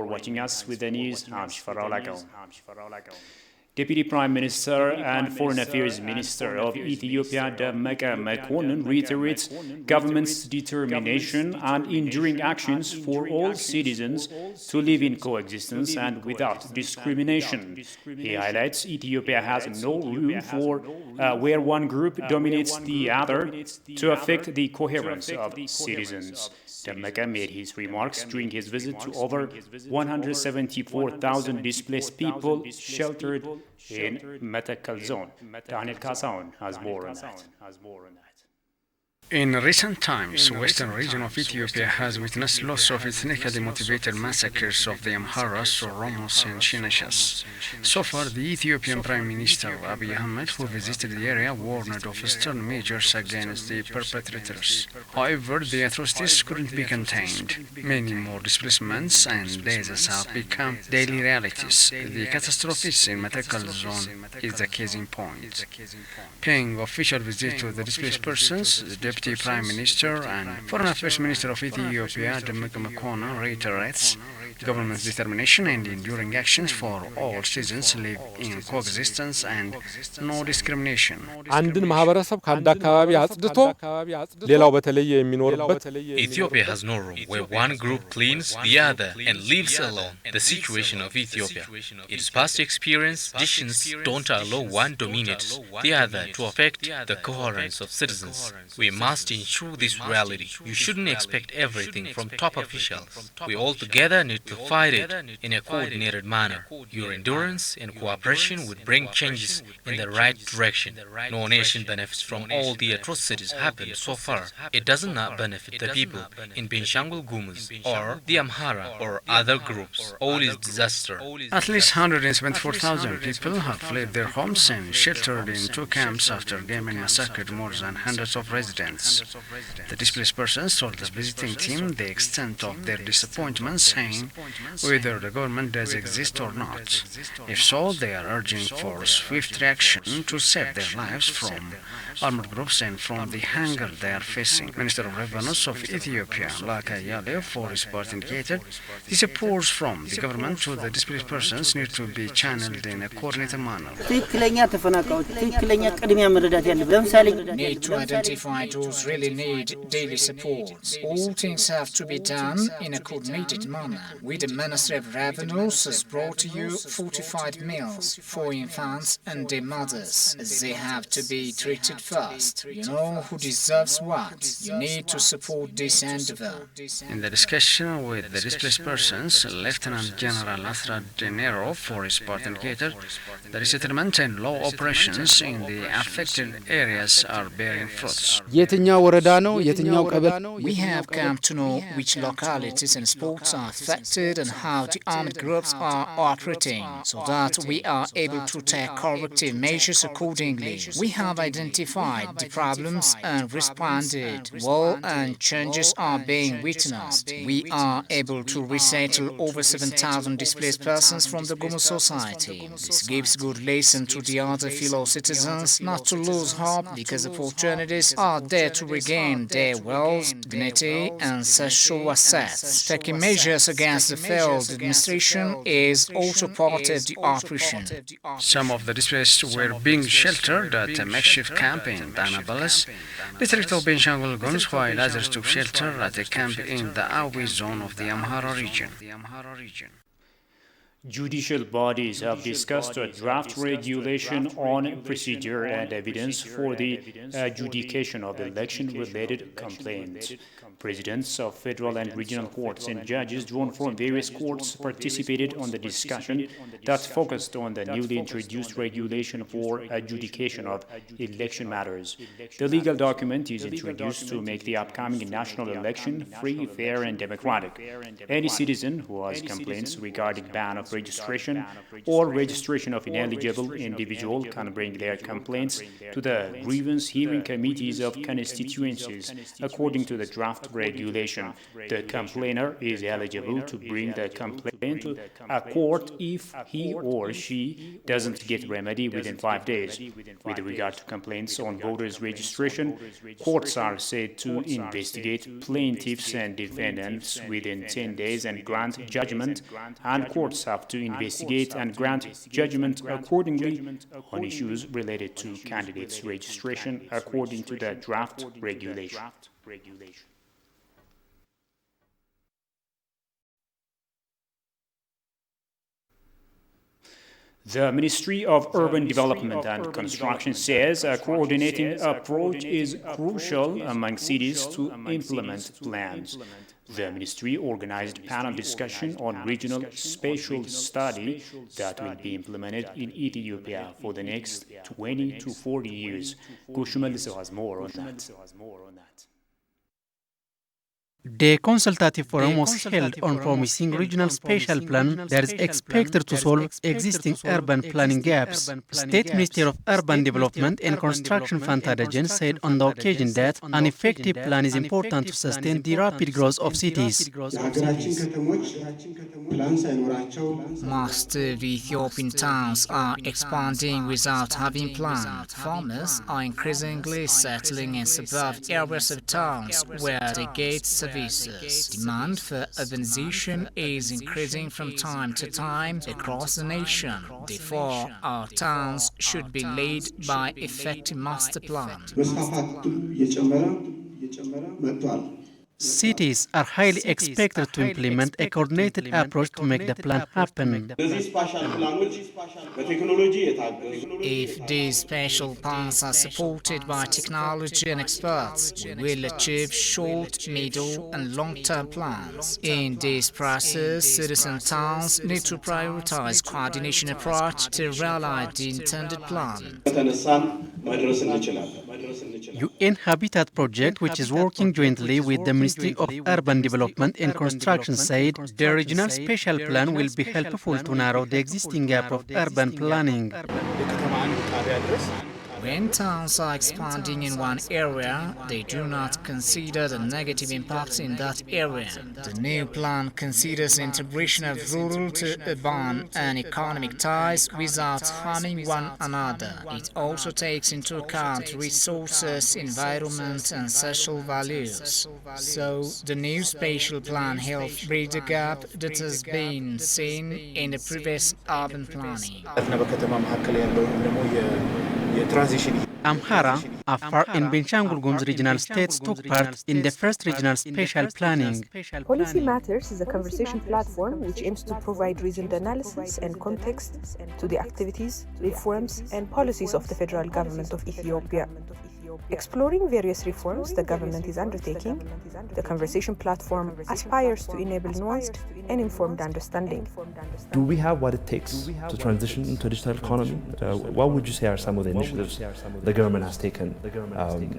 watching us with the news. I'm Shifarao Lagao. Deputy Prime Minister and Foreign Affairs Minister of Ethiopia, Demeke Mekonnen, reiterates government's determination and enduring actions for all citizens to live in coexistence and without discrimination. He highlights Ethiopia has no room for where one group dominates the other to affect the coherence of citizens. Demeke made his remarks during his visit to over 174,000 displaced people sheltered in Metakel zone. Daniel Kasaun has more on that. In recent times, western region of Ethiopia has witnessed lots of ethnically motivated massacres of the Amharas, Oromos and Shinashas. So far, the Ethiopian Prime Minister Abiy Ahmed, who visited the area, warned of stern measures against the perpetrators. However, the atrocities couldn't be contained. Many more displacements and deaths have become daily realities. The catastrophes in Metakel zone is the case in point. Paying official visit to the displaced persons, the Deputy Prime Minister and Foreign Affairs Minister of Ethiopia, Demeke Mekonnen, reiterates the government's determination and enduring actions for all citizens live in coexistence and no discrimination. አንድን ማህበረሰብ ከአንድ አካባቢ አጽድቶ ሌላው በተለየ የሚኖርበት Ethiopia has no room where one group cleans the other and leaves alone the situation of Ethiopia. Its past experience, traditions don't allow one dominates the other to affect the coherence of citizens. We must ensure this reality. You shouldn't expect everything from top officials. We all together need to fight it in a coordinated manner. Your endurance and cooperation would bring changes in the right direction. No nation benefits from all the atrocities happened so far. It does not benefit the people in Benishangul Gumuz or the Amhara or other groups. All is disaster. At least 174,000 people have fled their homes and sheltered in two camps after gunmen massacred more than hundreds of residents. The displaced persons told the visiting team the extent of their disappointment, saying whether the government does exist or not. If so, they are urging for swift reaction to save their lives from armed groups and from the hunger they are facing. Minister of Revenues of Ethiopia, Laka Yale, for his part indicated, the support from the government to the displaced persons need to be channeled in a coordinated manner. Need to identify those really need daily support. All things have to be done in a coordinated manner. With the Ministry of Revenues has brought to you fortified meals for infants and their mothers. They have to be treated first. You know who deserves what. You need to support this endeavor. In the discussion with the displaced persons, Lieutenant General Asra Denero, for his part, indicated the resettlement and law operations in the affected areas are bearing fruits. We have come to know which localities and spots are affected and how the armed groups are operating, so that we are able to take corrective measures accordingly. We have identified the problems and responded well, and changes are being witnessed. We are able to resettle over 7,000 displaced persons from the Gumuz society. This gives good lesson to the other fellow citizens not to lose hope, because opportunities are there to regain their wealth, dignity and social assets. Taking measures against the failed administration is also part of the operation. Some of the displaced were being sheltered at a makeshift camp in Danabalas, district of Benishangul Gumuz, while others took shelter at a camp in the Awi zone of the Amhara region. Judicial bodies have discussed a draft regulation on procedure and evidence for the adjudication of election-related complaints. Presidents of federal and regional courts and judges drawn from various courts participated on the discussion that focused on the newly introduced regulation for adjudication of election matters. The legal document is introduced to make the upcoming national election free, fair, and democratic. Any citizen who has complaints regarding ban of of registration or registration of ineligible individual can bring their complaints to the grievance hearing committees of constituencies. According to the draft regulation, the complainer is eligible to bring the complaint to a court if he or she doesn't get remedy within 5 days. With regard to complaints on voters' registration, courts are said to investigate plaintiffs and defendants within 10 days and grant judgment, and courts have to investigate and grant judgment accordingly on issues related to candidates' registration according to the draft regulation. The Ministry of Urban Development and Construction says a coordinating approach is crucial among cities to implement plans. The ministry organized panel discussion on regional spatial study that will be implemented in Ethiopia for the next 20 to 40 years. Kushumaliso has more on that. The consultative forum was held on promising regional spatial plan that is expected to solve existing urban planning gaps. State Minister of Urban Development and Construction Fantadajan said on the occasion that an effective plan is important to sustain the rapid growth of cities. Most of the Ethiopian towns are expanding without having planned. Farmers are increasingly settling in suburban areas of towns where they get services. Demand for urbanization is increasing from time to time across the nation. Therefore, our towns should be led by effective master plan. Cities are highly expected to implement a coordinated approach to make the plan happen. If these special plans are supported by technology and experts, we will achieve short, middle, and long-term plans. In this process, citizen towns need to prioritize coordination approach to realize the intended plan. UN Habitat Project, which is working jointly with the Ministry of Urban Development and Construction, said the regional spatial plan will be helpful to narrow the existing gap of urban planning. When towns are expanding in one area, they do not consider the negative impact in that area. The new plan considers the integration of rural to urban and economic ties without harming one another. It also takes into account resources, environment, and social values. So, the new spatial plan helps bridge the gap that has been seen in the previous urban planning. Amhara, Afar, and Benshangul Gumuz regional states took part in the first regional spatial planning. Policy Matters is a conversation platform which aims to provide reasoned analysis and context to the activities, reforms, and policies of the federal government of Ethiopia. Exploring various reforms the government is undertaking, the conversation platform aspires to enable nuanced and informed understanding. Do we have what it takes to transition into a digital economy? What would you say are some of the initiatives the government has taken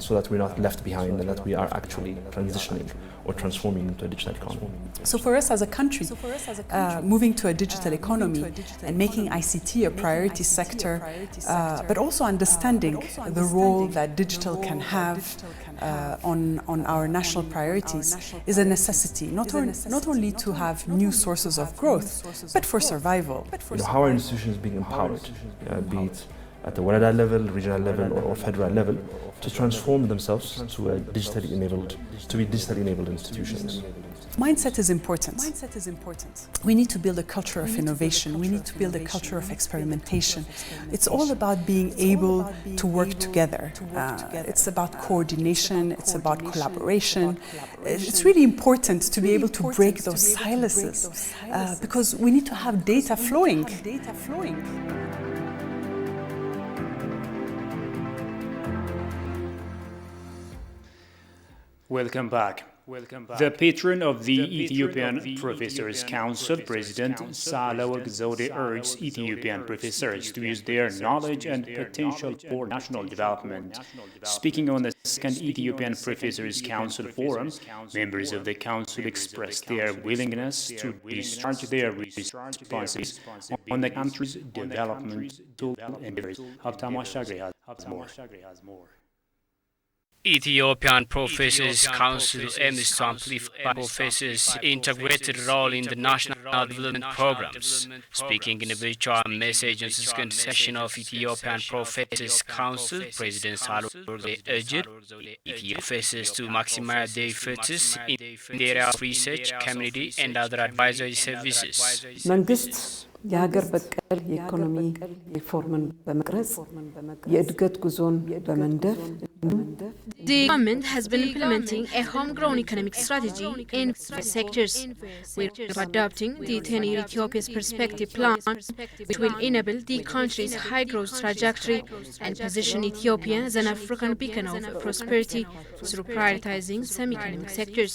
so that we're not left behind and that we are actually transitioning or transforming into a digital economy? So for us as a country, moving to a digital economy and making ICT a priority sector, but also understanding the role that digital can have on our national priorities is a necessity, not only to have new sources of growth, but for survival. How are institutions being empowered, be it at the Walada level, regional level, or federal level, to transform themselves to be digitally enabled institutions? Mindset is important. We need to build a culture of innovation. We need to build a culture of experimentation. It's all about being able to work together. It's about coordination. It's about collaboration. It's really important to be able to break those silences because we need to have data flowing. Welcome back. The patron of the Ethiopian Professors Council, President Sahle-Work Zewde, urged Ethiopian professors to use their knowledge and potential for national development. Speaking on the second Ethiopian Professors Council forum, members of the council expressed their willingness to discharge their responsibilities on the country's developmental endeavors. Habtam Ashagri has more. Ethiopian Professors Council aims to amplify professors' integrated role in the national development programs. Speaking in a virtual message on the second session of Ethiopian Professors Council, President Sahle-Work urged Ethiopian professors to maximize their efforts in the area of research, community, and other advisory services. የሀገር በቀል የኢኮኖሚ ሪፎርምን በመቅረጽ የእድገት ጉዞን በመንደፍ The government has been implementing a homegrown economic strategy in sectors. We are adopting the 10-year Ethiopia's perspective plan, which will enable the country's high growth trajectory and position Ethiopia as an African beacon of prosperity through prioritizing some economic sectors.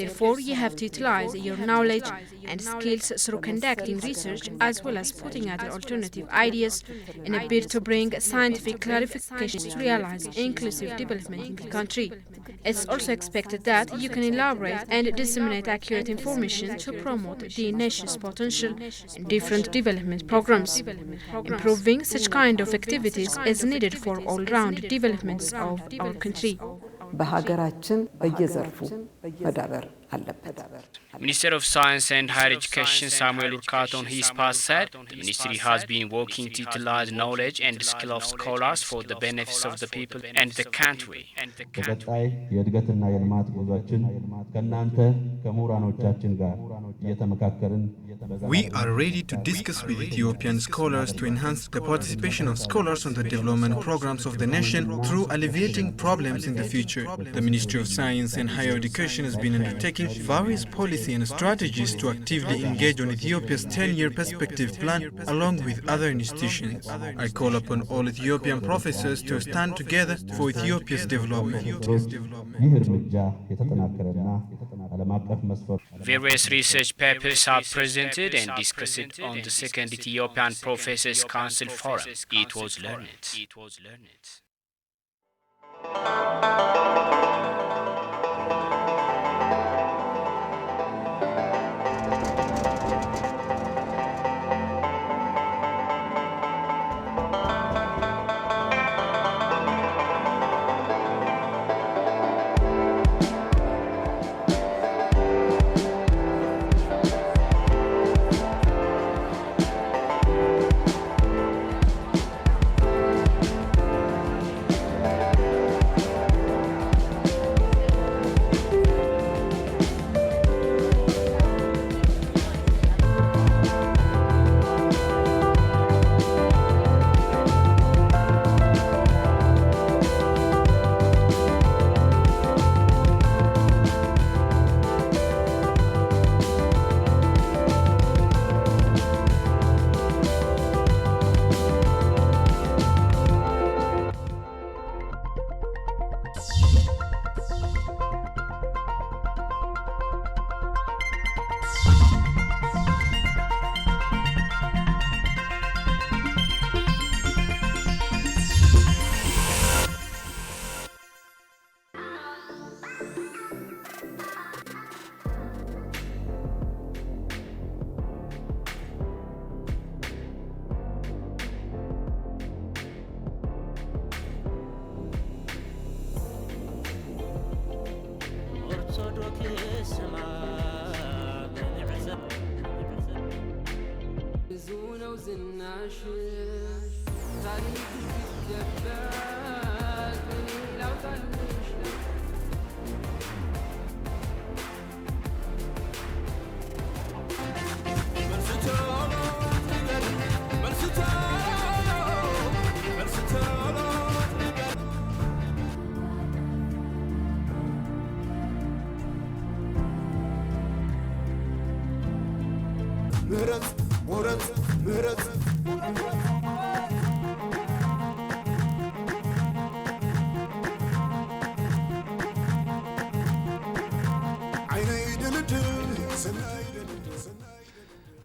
Therefore, you have to utilize your knowledge and skills through conducting research as well as putting other alternative ideas in a bid to bring scientific clarifications to realize inclusive development in the country. It's also expected that you can elaborate and disseminate accurate information to promote the nation's potential in different development programs. Improving such kind of activities is needed for all-round developments of our country. በሀገራችን በየዘርፉ መዳበር አለበት። Minister of Science and Higher Education Samuel Urquhart on his part said the ministry has been working to utilize knowledge and skill of scholars for the benefits of the people and the country. በቀጣይ የእድገትና የልማት ጉዟችን ከናንተ ከምሁራኖቻችን ጋር እየተመካከርን We are ready to discuss with Ethiopian scholars to enhance the participation of scholars on the development programs of the nation through alleviating problems in the future. The Ministry of Science and Higher Education has been undertaking various policy and strategies to actively engage on Ethiopia's 10-year perspective plan along with other institutions. I call upon all Ethiopian professors to stand together for Ethiopia's development. Various research papers are presented and discussed on the second Ethiopian Professors Council Forum. It was learned.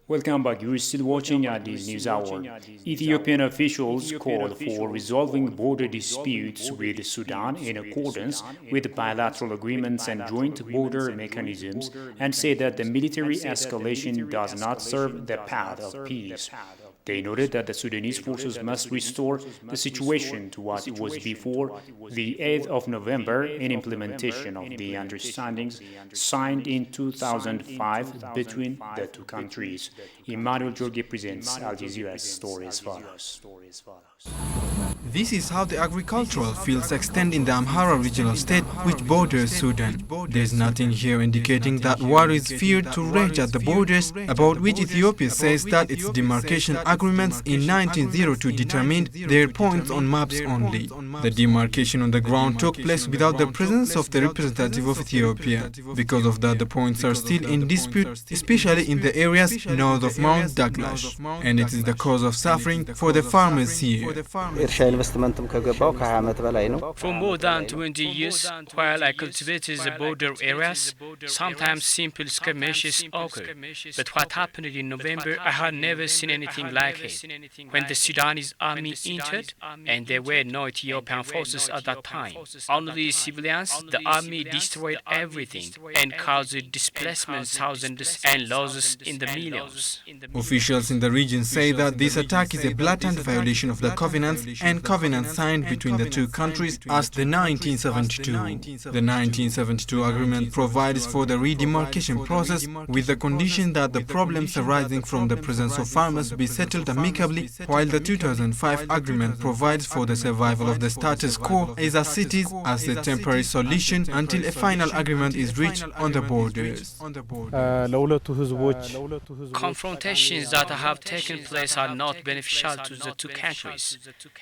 Welcome back. You're still watching this news hour. Ethiopian officials call for resolving border disputes with Sudan in accordance with bilateral agreements and joint border mechanisms and say that the military escalation does not serve the path of peace. They noted that the Sudanese forces must restore the situation to what it was before the 8th of November in implementation of the understandings signed in 2005 between the two countries. Emmanuel Jorge presents Al Jazeera's story as follows. This is how the agricultural fields extend in the Amhara regional state which borders Sudan. There's nothing here indicating that war is feared to rage at the borders, about which Ethiopia says that its demarcation agreements in 1902 determined their points on maps only. The demarcation on the ground took place without the presence of the representative of Ethiopia. Because of that, the points are still in dispute, especially in the areas north of Mount Daglash, and it is the cause of suffering for the farmers here. For more than 20 years, while I cultivated the border areas, sometimes simple skirmishes occurred. But what happened in November, I had never seen anything like it. When the Sudanese army entered, and there were no Ethiopian forces at that time, only civilians, the army destroyed everything and caused displacement thousands and losses in the millions. Officials in the region say that this attack is a blatant violation of the covenants and covenants signed between the two countries as the 1972. The 1972 agreement provides for the redemarcation process with the condition that the problems arising from the presence of farmers be settled amicably, while the 2005 agreement provides for the survival of the status quo as it is as the temporary solution until a final agreement is reached on the borders. Confrontations that have taken place are not beneficial to the two countries.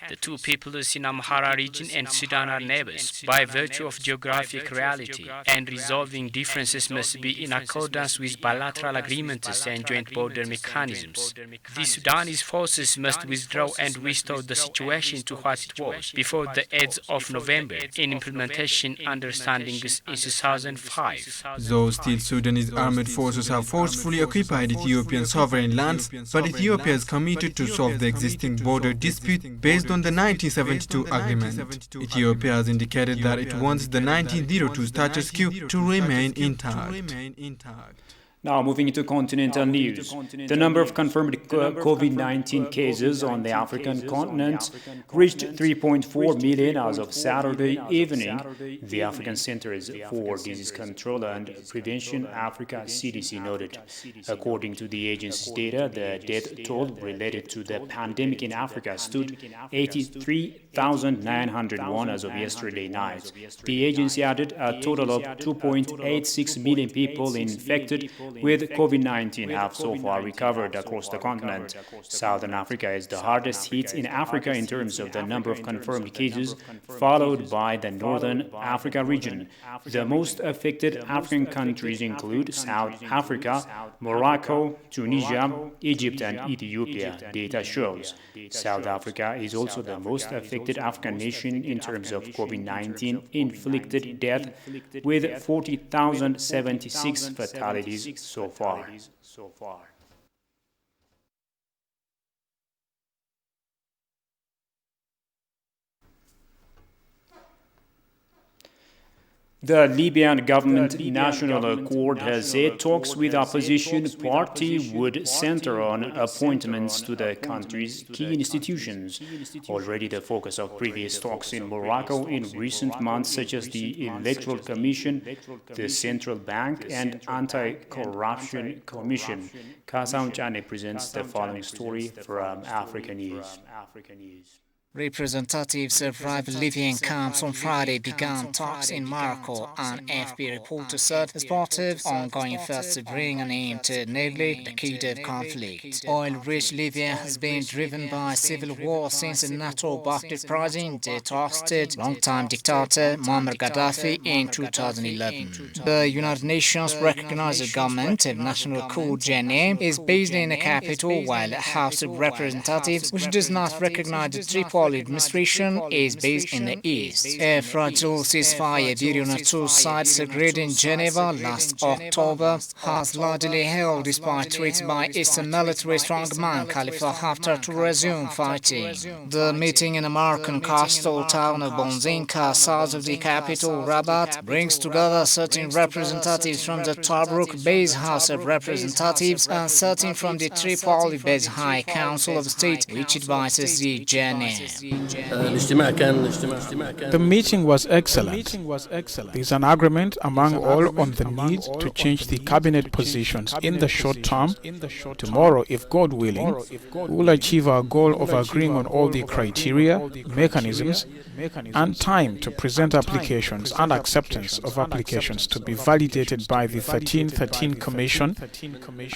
The two peoples in Amhara region and Sudan are neighbors by virtue of geographic reality, and resolving differences must be in accordance with bilateral agreements and joint border mechanisms. The Sudanese forces must withdraw and restore the situation to what it was before the 8th of November in implementation understandings in 2005. Though still Sudanese armed forces have forcefully occupied Ethiopian sovereign lands, but Ethiopia is committed to solve the existing border dispute based on the 1972 agreement. Ethiopia has indicated that it wants the 1902 status quo to remain intact. Now, moving into continental news. The number of confirmed COVID-19 cases on the African continent reached 3.4 million as of Saturday evening. The African Centers for Disease Control and Prevention, Africa CDC, noted. According to the agency's data, the death toll related to the pandemic in Africa stood 83,901 as of yesterday night. The agency added a total of 2.86 million people infected with COVID-19 have so far recovered across the continent. Southern Africa is the hardest hit in Africa in terms of the number of confirmed cases, followed by the Northern Africa region. The most affected African countries include South Africa, Morocco, Tunisia, Egypt, and Ethiopia, data shows. South Africa is also the most affected African nation in terms of COVID-19 inflicted death, with 40,076 fatalities so far. The Libyan government national accord has said talks with opposition party would center on appointments to the country's key institutions. Already the focus of previous talks in Morocco in recent months, such as the Electoral Commission, the Central Bank, and Anti-Corruption Commission. Kasaun Chane presents the following story from Africa News. Representatives of rival Libyan camps on Friday began talks in Morocco, an AFP reporter said, as part of ongoing efforts to bring an end to nearly the Kiev conflict. Oil-rich Libya has been driven by civil war since the NATO-backed president detoasted longtime dictator Muammar Gaddafi in 2011. The United Nations recognized the government of National Accord (GNA) is based in the capital, while the House of Representatives, which does not recognize the Tripoli Tripoli administration is based in the east. A fragile ceasefire between the two sides agreed in Geneva last October has largely held despite threats by Eastern military strongman Khalifa Haftar to resume fighting. The meeting in the Moroccan coastal town of Bonzinka, south of the capital Rabat, brings together certain representatives from the Tobruk-based House of Representatives and certain from the Tripoli-based High Council of State, which advises the GNA. The meeting was excellent. There is an agreement among all on the need to change the cabinet positions in the short term. Tomorrow, if God willing, we will achieve our goal of agreeing on all the criteria, mechanisms, and time to present applications and acceptance of applications to be validated by the 1313 Commission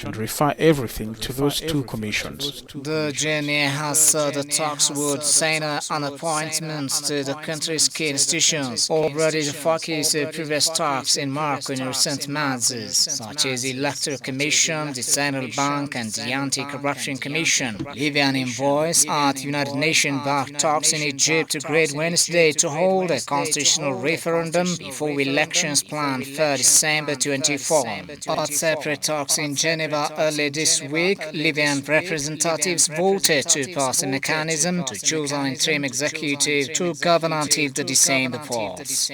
and refer everything to those two commissions. The GNA has said the talks would center on appointments to the country's key institutions, already the focus of previous talks in Morocco in recent months, such as the Electoral Commission, the Central Bank, and the Anti-Corruption Commission. Libyan envoys at United Nations-backed talks in Egypt agreed Wednesday to hold a constitutional referendum before elections planned for December 24. At separate talks in Geneva early this week, Libyan representatives voted to pass a mechanism to choose an interim executive to govern until the December pause.